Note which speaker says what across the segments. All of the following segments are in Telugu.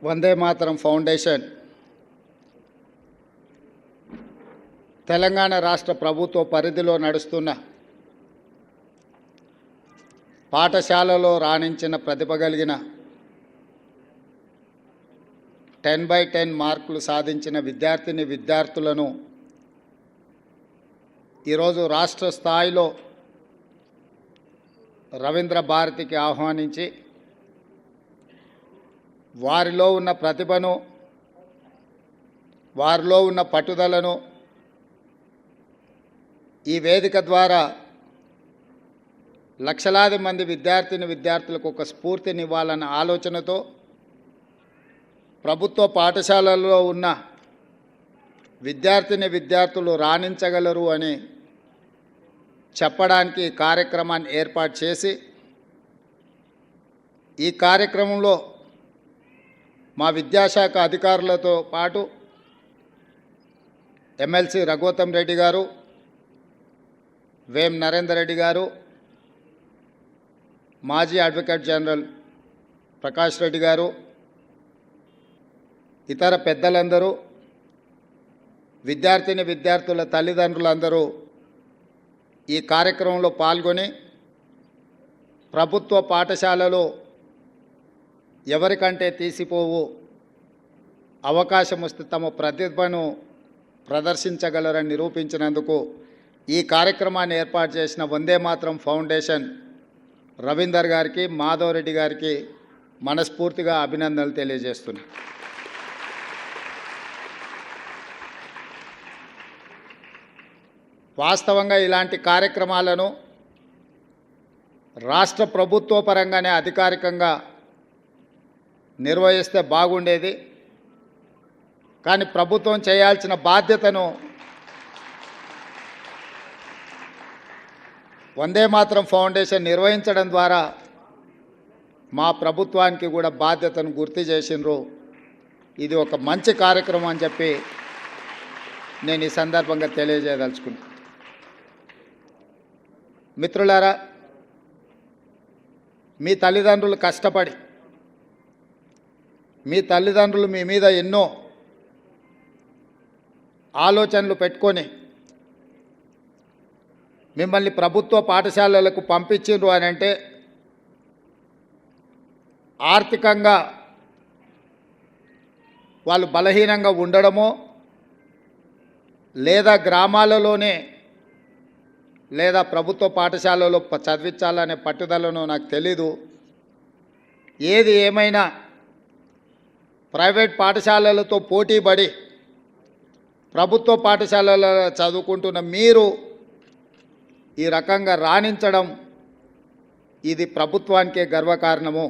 Speaker 1: వందే మాతరం ఫౌండేషన్ తెలంగాణ రాష్ట్ర ప్రభుత్వ పరిధిలో నడుస్తున్న పాఠశాలలో రాణించిన ప్రతిభ కలిగిన 10/10 మార్కులు సాధించిన విద్యార్థులను ఈరోజు రాష్ట్ర స్థాయిలో రవీంద్ర భారతికి ఆహ్వానించి వారిలో ఉన్న ప్రతిభను, వారిలో ఉన్న పట్టుదలను ఈ వేదిక ద్వారా లక్షలాది మంది విద్యార్థులకు ఒక స్ఫూర్తినివ్వాలన్న ఆలోచనతో ప్రభుత్వ పాఠశాలల్లో ఉన్న విద్యార్థులు రాణించగలరు అని చెప్పడానికి కార్యక్రమాన్ని ఏర్పాటు చేసి ఈ కార్యక్రమంలో మా విద్యాశాఖ అధికారులతో పాటు ఎమ్మెల్సీ రఘువతం రెడ్డి గారు, వేం నరేందర్ రెడ్డి గారు, మాజీ అడ్వకేట్ జనరల్ ప్రకాష్ రెడ్డి గారు, ఇతర పెద్దలందరూ, విద్యార్థుల తల్లిదండ్రులందరూ ఈ కార్యక్రమంలో పాల్గొని ప్రభుత్వ పాఠశాలలో ఎవరికంటే తీసిపోవు అవకాశం వస్తే తమ ప్రతిభను ప్రదర్శించగలరని నిరూపించినందుకు ఈ కార్యక్రమాన్ని ఏర్పాటు చేసిన వందే మాతరం ఫౌండేషన్ రవీందర్ గారికి, మాధవ్ రెడ్డి గారికి మనస్ఫూర్తిగా అభినందనలు తెలియజేస్తున్నాను. వాస్తవంగా ఇలాంటి కార్యక్రమాలను రాష్ట్ర ప్రభుత్వ పరంగానే అధికారికంగా నిర్వహిస్తే బాగుండేది. కానీ ప్రభుత్వం చేయాల్సిన బాధ్యతను వందే మాతరం ఫౌండేషన్ నిర్వహించడం ద్వారా మా ప్రభుత్వానికి కూడా బాధ్యతను గుర్తు చేసినారు. ఇది ఒక మంచి కార్యక్రమం అని చెప్పి నేను ఈ సందర్భంగా తెలియజేయదలుచుకున్నాను. మిత్రులారా, మీ తల్లిదండ్రులు కష్టపడి, మీ తల్లిదండ్రులు మీ మీద ఎన్నో ఆలోచనలు పెట్టుకొని మిమ్మల్ని ప్రభుత్వ పాఠశాలలకు పంపించిండ్రు అని అంటే ఆర్థికంగా వాళ్ళు బలహీనంగా ఉండడమో లేదా గ్రామాలలోనే లేదా ప్రభుత్వ పాఠశాలలో చదివించాలనే పట్టుదలను నాకు తెలీదు. ఏది ఏమైనా ప్రైవేట్ పాఠశాలలతో పోటీపడి ప్రభుత్వ పాఠశాలలో చదువుకుంటున్న మీరు ఈ రకంగా రాణించడం ఇది ప్రభుత్వానికే గర్వకారణము.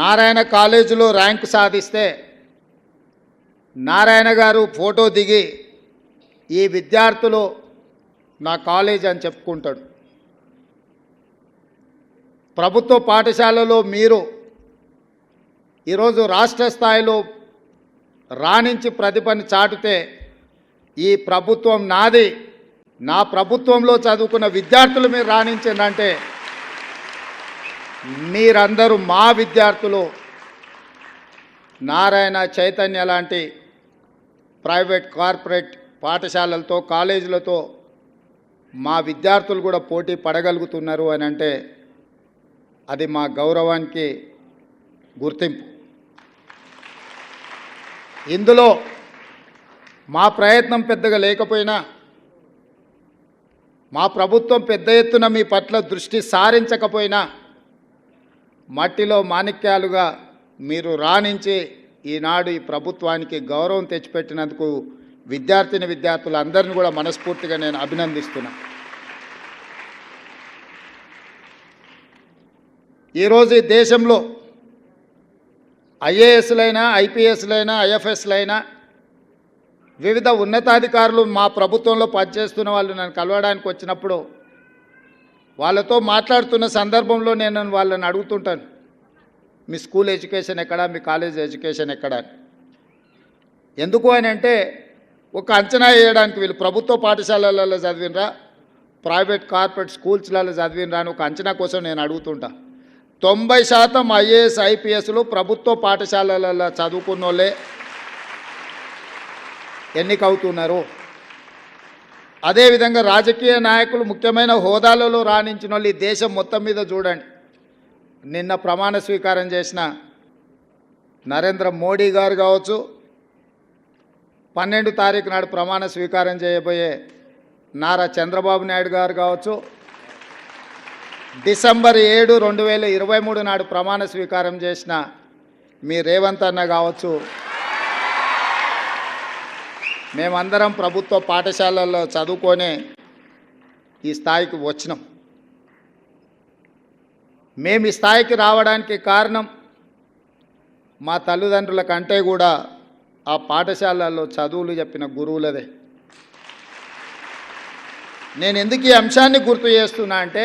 Speaker 1: నారాయణ కాలేజీలో ర్యాంకు సాధిస్తే నారాయణ గారు ఫోటో దిగి ఈ విద్యార్థులు నా కాలేజ్ అని చెప్పుకుంటాడు. ప్రభుత్వ పాఠశాలలో మీరు ఈరోజు రాష్ట్ర స్థాయిలో రాణించి ప్రతిభను చాటితే ఈ ప్రభుత్వం నాది, నా ప్రభుత్వంలో చదువుకున్న విద్యార్థులు మీరు రాణించిందంటే మీరందరూ మా విద్యార్థులు. నారాయణ, చైతన్య లాంటి ప్రైవేట్ కార్పొరేట్ పాఠశాలలతో కాలేజీలతో మా విద్యార్థులు కూడా పోటీ పడగలుగుతున్నారు అని అంటే అది మా గౌరవానికి గుర్తింపు. ఇందులో మా ప్రయత్నం పెద్దగా లేకపోయినా మా ప్రభుత్వం పెద్ద ఎత్తున మీ పట్ల దృష్టి సారించకపోయినా మట్టిలో మాణిక్యాలుగా మీరు రాణించి ఈనాడు ఈ ప్రభుత్వానికి గౌరవం తెచ్చిపెట్టినందుకు విద్యార్థులందరినీ కూడా మనస్ఫూర్తిగా నేను అభినందిస్తున్నా. ఈరోజు ఈ దేశంలో ఐఏఎస్లైనా, ఐపీఎస్లైనా, ఐఎఫ్ఎస్లైనా వివిధ ఉన్నతాధికారులు మా ప్రభుత్వంలో పనిచేస్తున్న వాళ్ళు నన్ను కలవడానికి వచ్చినప్పుడు వాళ్ళతో మాట్లాడుతున్న సందర్భంలో నేను వాళ్ళని అడుగుతుంటాను, మీ స్కూల్ ఎడ్యుకేషన్ ఎక్కడా, మీ కాలేజ్ ఎడ్యుకేషన్ ఎక్కడా. ఎందుకు అని అంటే ఒక అంచనా వేయడానికి వీళ్ళు ప్రభుత్వ పాఠశాలలలో చదివినరా, ప్రైవేట్ కార్పొరేట్ స్కూల్స్లలో చదివినరా అని ఒక అంచనా కోసం నేను అడుగుతుంటా. 90% ఐఏఎస్ ఐపీఎస్లు ప్రభుత్వ పాఠశాలలలో చదువుకున్నోళ్ళే ఎన్నికవుతున్నారు. అదేవిధంగా రాజకీయ నాయకులు ముఖ్యమైన హోదాలలో రాణించిన వాళ్ళు ఈ దేశం మొత్తం మీద చూడండి. నిన్న ప్రమాణ స్వీకారం చేసిన నరేంద్ర మోడీ గారు కావచ్చు, 12 తారీఖు నాడు ప్రమాణ స్వీకారం చేయబోయే నారా చంద్రబాబు నాయుడు గారు కావచ్చు, డిసెంబర్ 7, 2023 నాడు ప్రమాణ స్వీకారం చేసిన మీ రేవంత్ అన్న కావచ్చు, మేమందరం ప్రభుత్వ పాఠశాలల్లో చదువుకొనే ఈ స్థాయికి వచ్చినాం. మేము ఈ స్థాయికి రావడానికి కారణం మా తల్లిదండ్రుల కంటే కూడా ఆ పాఠశాలల్లో చదువులు చెప్పిన గురువులదే. నేను ఎందుకు ఈ అంశాన్ని గుర్తు చేస్తున్నా అంటే,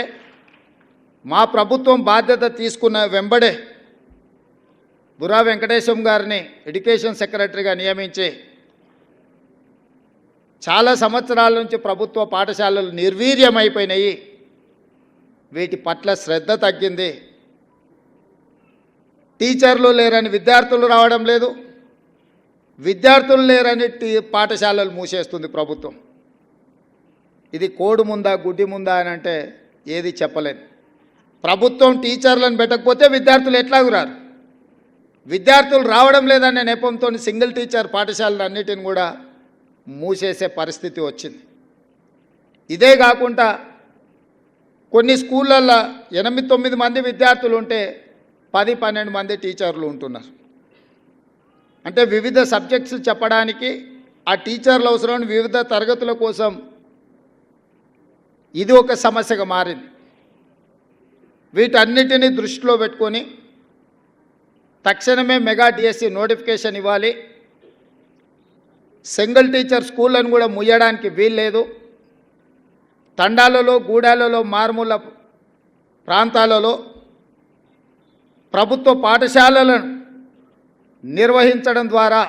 Speaker 1: మా ప్రభుత్వం బాధ్యత తీసుకున్న వెంబడే బుర్రా వెంకటేశం గారిని ఎడ్యుకేషన్ సెక్రటరీగా నియమించి చాలా సంవత్సరాల నుంచి ప్రభుత్వ పాఠశాలలు నిర్వీర్యమైపోయినాయి. వీటి పట్ల శ్రద్ధ తగ్గింది. టీచర్లు లేరని విద్యార్థులు రావడం లేదు, విద్యార్థులు లేరని పాఠశాలలు మూసేస్తుంది ప్రభుత్వం. ఇది కోడి ముందా గుడ్డి ముందా అని అంటే ఏది చెప్పలేదు. ప్రభుత్వం టీచర్లను పెట్టకపోతే విద్యార్థులు ఎట్లాగూ రారు. విద్యార్థులు రావడం లేదనే నెపంతో సింగిల్ టీచర్ పాఠశాలలు అన్నిటిని కూడా మూసేసే పరిస్థితి వచ్చింది. ఇదే కాకుండా కొన్ని స్కూళ్ళల్లో 8-9 మంది విద్యార్థులు ఉంటే 10-12 మంది టీచర్లు ఉంటున్నారు. అంటే వివిధ సబ్జెక్ట్స్ చెప్పడానికి ఆ టీచర్లు అవసరం, వివిధ తరగతుల కోసం ఇది ఒక సమస్యగా మారింది. వీటన్నిటిని దృష్టిలో పెట్టుకొని తక్షణమే మెగా డిఎస్సి నోటిఫికేషన్ ఇవ్వాలి. సింగిల్ టీచర్ స్కూళ్ళను కూడా ముయ్యడానికి వీల్లేదు. తండాలలో, గూడాలలో, మారుమూల ప్రాంతాలలో ప్రభుత్వ పాఠశాలలను నిర్వహించడం ద్వారా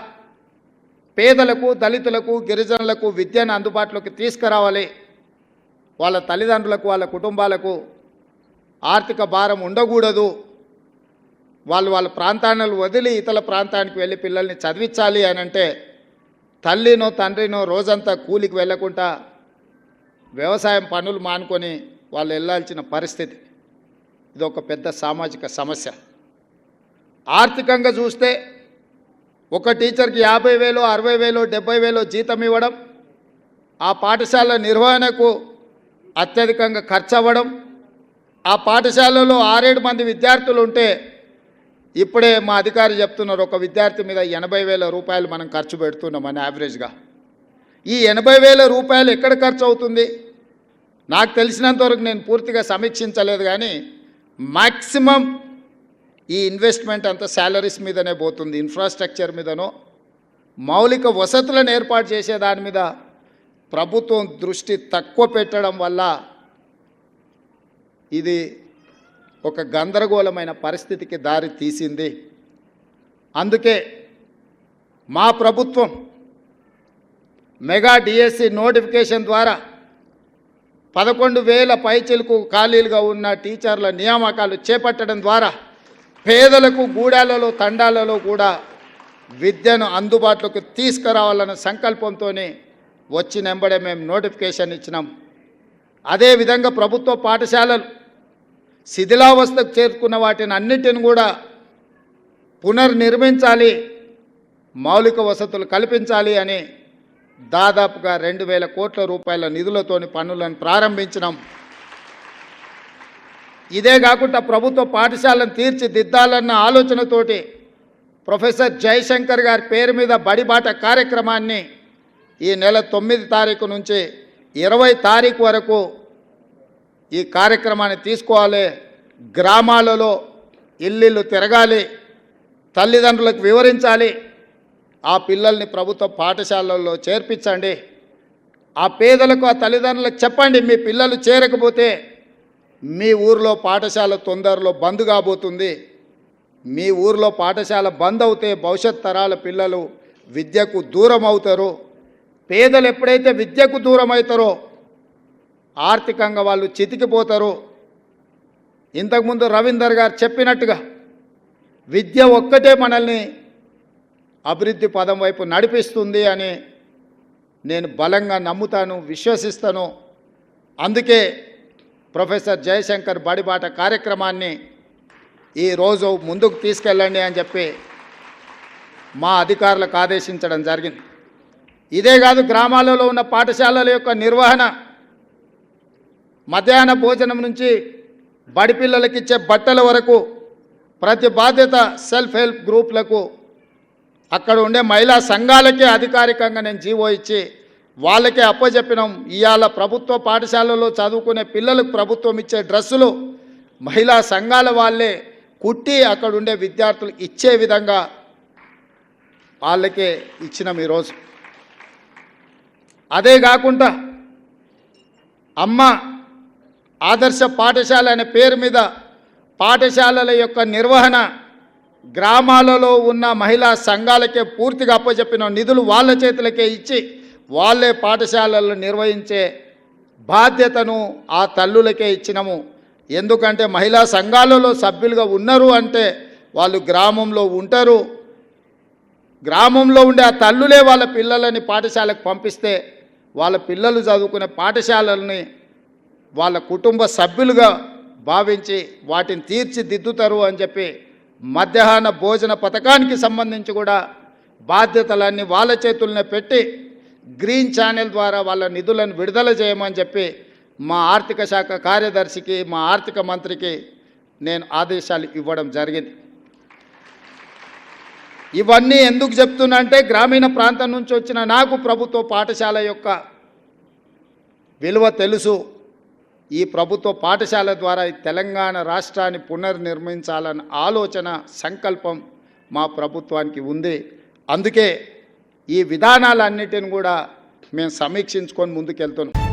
Speaker 1: పేదలకు, దళితులకు, గిరిజనులకు విద్యను అందుబాటులోకి తీసుకురావాలి. వాళ్ళ తల్లిదండ్రులకు, వాళ్ళ కుటుంబాలకు ఆర్థిక భారం ఉండకూడదు. వాళ్ళ ప్రాంతాలను వదిలి ఇతర ప్రాంతానికి వెళ్ళి పిల్లల్ని చదివించాలి అని అంటే తల్లినో తండ్రినో రోజంతా కూలికి వెళ్ళకుండా వ్యవసాయం పనులు మానుకొని వాళ్ళు వెళ్ళాల్సిన పరిస్థితి. ఇది ఒక పెద్ద సామాజిక సమస్య. ఆర్థికంగా చూస్తే ఒక టీచర్కి 50,000, 60,000, 70,000 జీతం ఇవ్వడం, ఆ పాఠశాల నిర్వహణకు అత్యధికంగా ఖర్చు అవ్వడం, ఆ పాఠశాలలో 6-7 మంది విద్యార్థులు ఉంటే ఇప్పుడే మా అధికారి చెప్తున్నారు, ఒక విద్యార్థి మీద 80,000 రూపాయలు మనం ఖర్చు పెడుతున్నామని యావరేజ్గా. ఈ 80,000 రూపాయలు ఎక్కడ ఖర్చు అవుతుంది? నాకు తెలిసినంతవరకు నేను పూర్తిగా సమీక్షించలేదు, కానీ మ్యాక్సిమం ఈ ఇన్వెస్ట్మెంట్ అంతా శాలరీస్ మీదనే పోతుంది. ఇన్ఫ్రాస్ట్రక్చర్ మీదనో మౌలిక వసతులను ఏర్పాటు చేసే దాని మీద ప్రభుత్వం దృష్టి తక్కువ పెట్టడం వల్ల ఇది ఒక గందరగోళమైన పరిస్థితికి దారి తీసింది. అందుకే మా ప్రభుత్వం మెగా డిఎస్సి నోటిఫికేషన్ ద్వారా 11,000 పైచిలకు ఖాళీలుగా ఉన్న టీచర్ల నియామకాలు చేపట్టడం ద్వారా పేదలకు, గూడాలలో, తండాలలో కూడా విద్యను అందుబాటులోకి తీసుకురావాలన్న సంకల్పంతో వచ్చినెంబడే మేము నోటిఫికేషన్ ఇచ్చినాం. అదేవిధంగా ప్రభుత్వ పాఠశాలలు శిథిలావస్థకు చేరుకున్న వాటిని అన్నిటిని కూడా పునర్నిర్మించాలి, మౌలిక వసతులు కల్పించాలి అని దాదాపుగా 2,000 కోట్ల రూపాయల నిధులతోని పనులను ప్రారంభించినాం. ఇదే కాకుండా ప్రభుత్వ పాఠశాలను తీర్చిదిద్దాలన్న ఆలోచనతోటి ప్రొఫెసర్ జయశంకర్ గారి పేరు మీద బడిబాట కార్యక్రమాన్ని ఈ నెల 9 తారీఖు నుంచి 20 తారీఖు వరకు ఈ కార్యక్రమాన్ని తీసుకోవాలి. గ్రామాలలో ఇల్లు తిరగాలి, తల్లిదండ్రులకు వివరించాలి, ఆ పిల్లల్ని ప్రభుత్వ పాఠశాలల్లో చేర్పించండి. ఆ పేదలకు, ఆ తల్లిదండ్రులకు చెప్పండి, మీ పిల్లలు చేరకపోతే మీ ఊర్లో పాఠశాల తొందరలో బంద్ కాబోతుంది. మీ ఊర్లో పాఠశాల బంద్ అవుతే భవిష్యత్ తరాల పిల్లలు విద్యకు దూరం అవుతారు. పేదలు ఎప్పుడైతే విద్యకు దూరం అవుతారో ఆర్థికంగా వాళ్ళు చితికిపోతారు. ఇంతకుముందు రవీందర్ గారు చెప్పినట్టుగా విద్య ఒక్కటే మనల్ని అభివృద్ధి పదం వైపు నడిపిస్తుంది అని నేను బలంగా నమ్ముతాను, విశ్వసిస్తాను. అందుకే ప్రొఫెసర్ జయశంకర్ బడిబాట కార్యక్రమాన్ని ఈరోజు ముందుకు తీసుకెళ్ళండి అని చెప్పి మా అధికారులకు ఆదేశించడం జరిగింది. ఇదే కాదు, గ్రామాలలో ఉన్న పాఠశాలల యొక్క నిర్వహణ, మధ్యాహ్న భోజనం నుంచి బడి పిల్లలకి ఇచ్చే బట్టల వరకు ప్రతి బాధ్యత సెల్ఫ్ హెల్ప్ గ్రూప్లకు, అక్కడ ఉండే మహిళా సంఘాలకే అధికారికంగా నేను జీవో ఇచ్చి వాళ్ళకే అప్పచెప్పినాం. ఇవాళ ప్రభుత్వ పాఠశాలలో చదువుకునే పిల్లలకు ప్రభుత్వం ఇచ్చే డ్రెస్సులు మహిళా సంఘాల వాళ్ళే కుట్టి అక్కడ ఉండే విద్యార్థులు ఇచ్చే విధంగా వాళ్ళకే ఇచ్చినాం ఈరోజు. అదే కాకుండా అమ్మ ఆదర్శ పాఠశాల అనే పేరు మీద పాఠశాలల యొక్క నిర్వహణ గ్రామాలలో ఉన్న మహిళా సంఘాలకే పూర్తిగా అప్పచెప్పిన నిధులు వాళ్ళ చేతులకే ఇచ్చి వాళ్ళే పాఠశాలలు నిర్వహించే బాధ్యతను ఆ తల్లులకే ఇచ్చినాము. ఎందుకంటే మహిళా సంఘాలలో సభ్యులుగా ఉన్నారు అంటే వాళ్ళు గ్రామంలో ఉంటారు. గ్రామంలో ఉండే ఆ తల్లులే వాళ్ళ పిల్లలని పాఠశాలకు పంపిస్తే వాళ్ళ పిల్లలు చదువుకునే పాఠశాలల్ని వాళ్ళ కుటుంబ సభ్యులుగా భావించి వాటిని తీర్చిదిద్దుతారు అని చెప్పి మధ్యాహ్న భోజన పథకానికి సంబంధించి కూడా బాధ్యతలన్నీ వాళ్ళ చేతుల్నే పెట్టి గ్రీన్ ఛానల్ ద్వారా వాళ్ళ నిధులను విడుదల చేయమని చెప్పి మా ఆర్థిక శాఖ కార్యదర్శికి, మా ఆర్థిక మంత్రికి నేను ఆదేశాలు ఇవ్వడం జరిగింది. ఇవన్నీ ఎందుకు చెప్తున్నా అంటే గ్రామీణ ప్రాంతం నుంచి వచ్చిన నాకు ప్రభుత్వ పాఠశాల యొక్క విలువ తెలుసు. ఈ ప్రభుత్వ పాఠశాల ద్వారా ఈ తెలంగాణ రాష్ట్రాన్ని పునర్నిర్మించాలన్న ఆలోచన, సంకల్పం మా ప్రభుత్వానికి ఉంది. అందుకే ఈ విధానాలన్నిటిని కూడా మేము సమీక్షించుకొని ముందుకెళ్తున్నాం.